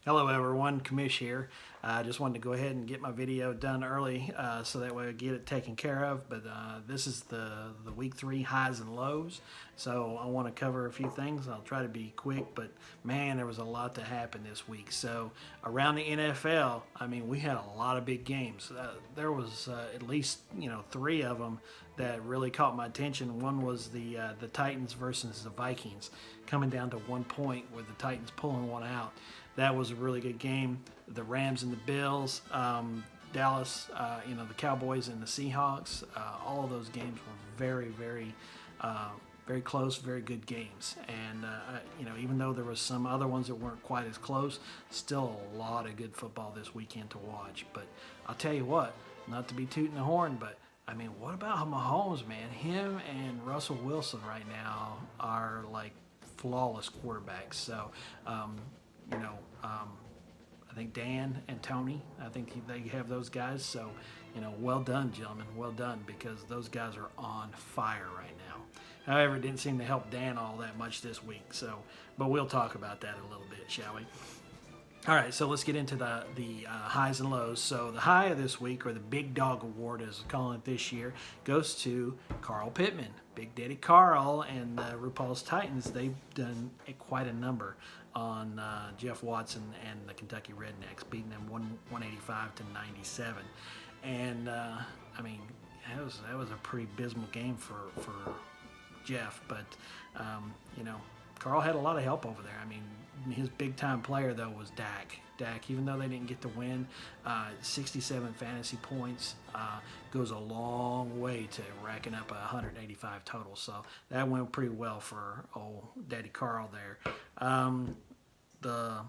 Hello everyone, Kamish here. I just wanted to go ahead and get my video done early so that way I get it taken care of. But this is the week 3 highs and lows. So I want to cover a few things. I'll try to be quick, but man, there was a lot to happen this week. So around the NFL, I mean, we had a lot of big games. There was at least 3 of them that really caught my attention. One was the Titans versus the Vikings, coming down to 1 point with the Titans pulling one out. That was a really good game. The Rams and the Bills, Dallas, the Cowboys and the Seahawks. All of those games were very close, very good games. And even though there was some other ones that weren't quite as close, still a lot of good football this weekend to watch. But I'll tell you what, not to be tooting the horn, but I mean, what about Mahomes, man? Him and Russell Wilson right now are like flawless quarterbacks. So. I think Dan and Tony, I think they have those guys. So, well done, gentlemen. Well done, because those guys are on fire right now. However, it didn't seem to help Dan all that much this week. So, but we'll talk about that a little bit, shall we? All right, so let's get into the highs and lows. So the high of this week, or the Big Dog Award, as we're calling it this year, goes to Carl Pittman. Big Daddy Carl and RuPaul's Titans, they've done quite a number on Jeff Watson and the Kentucky Rednecks, beating them 185 to 97. And, I mean, that was a pretty abysmal game for Jeff. But, Carl had a lot of help over there. I mean, his big-time player, though, was Dak. Dak, even though they didn't get to win, 67 fantasy points goes a long way to racking up 185 total. So that went pretty well for old Daddy Carl there. The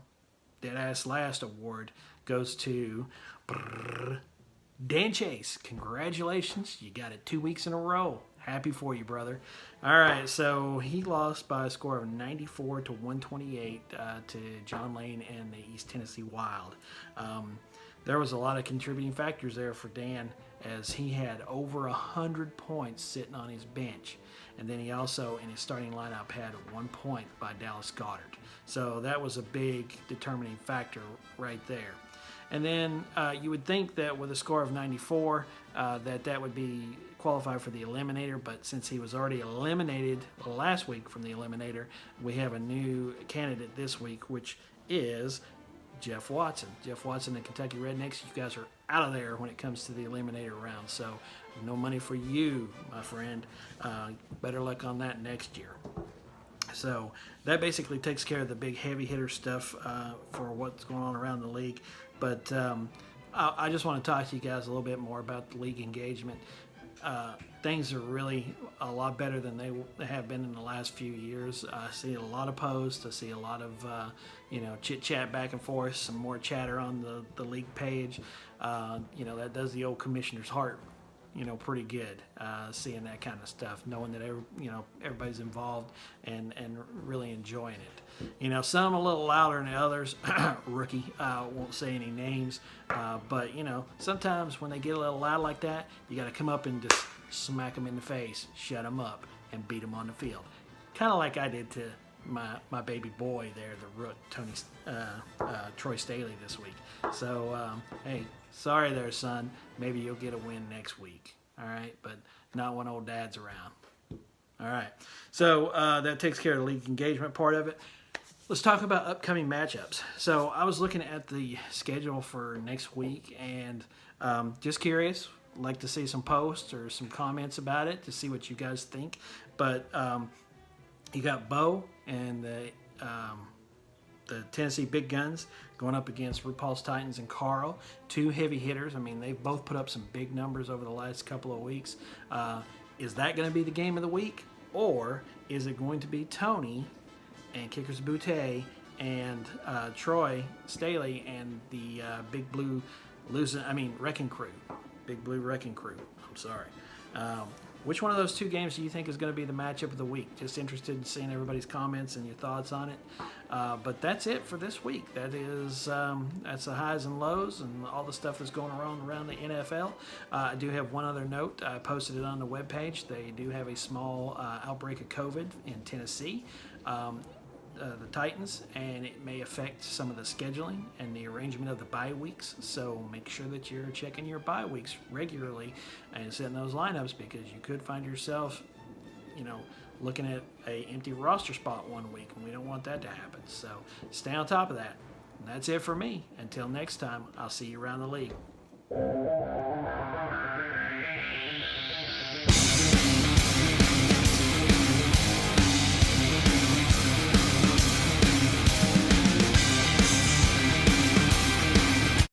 Deadass Last Award goes to Dan Chase. Congratulations. You got it 2 weeks in a row. Happy for you, brother. All right, so he lost by a score of 94 to 128 to John Lane and the East Tennessee Wild. There was a lot of contributing factors there for Dan, as he had over 100 points sitting on his bench. And then he also, in his starting lineup, had 1 point by Dallas Goedert. So that was a big determining factor right there. And then you would think that with a score of 94, that would be qualified for the Eliminator, but since he was already eliminated last week from the Eliminator, we have a new candidate this week, which is Jeff Watson. Jeff Watson and Kentucky Rednecks, you guys are out of there when it comes to the Eliminator round, so no money for you, my friend. Better luck on that next year. So that basically takes care of the big heavy hitter stuff for what's going on around the league. But I just want to talk to you guys a little bit more about the league engagement. Things are really a lot better than they have been in the last few years. I see a lot of posts. I see a lot of chit chat back and forth. Some more chatter on the league page. That does the old commissioner's heart pretty good, seeing that kind of stuff, knowing that everybody's involved and really enjoying it. Some a little louder than the others. Rookie, won't say any names, but sometimes when they get a little loud like that, you got to come up and just smack them in the face, shut them up, and beat them on the field. Kind of like I did to my baby boy there, the rook, Troy Staley this week. So, hey, sorry there, son. Maybe you'll get a win next week. All right, but not when old dad's around. All right, so that takes care of the league engagement part of it. Let's talk about upcoming matchups. So I was looking at the schedule for next week, and just curious, like to see some posts or some comments about it to see what you guys think. But you got Bo and the Tennessee Big Guns going up against RuPaul's Titans and Carl, 2 heavy hitters. I mean, they've both put up some big numbers over the last couple of weeks. Is that going to be the game of the week, or is it going to be Tony and Kickers Boutte and Troy Staley and the Big Blue Wrecking Crew? Big Blue Wrecking Crew. I'm sorry. Which one of those 2 games do you think is going to be the matchup of the week? Just interested in seeing everybody's comments and your thoughts on it. But that's it for this week. That's the highs and lows and all the stuff that's going around the NFL. I do have one other note. I posted it on the webpage. They do have a small outbreak of COVID in Tennessee. the Titans, and it may affect some of the scheduling and the arrangement of the bye weeks. So make sure that you're checking your bye weeks regularly and setting those lineups, because you could find yourself, looking at a empty roster spot one week, and we don't want that to happen. So stay on top of that. And that's it for me. Until next time, I'll see you around the league.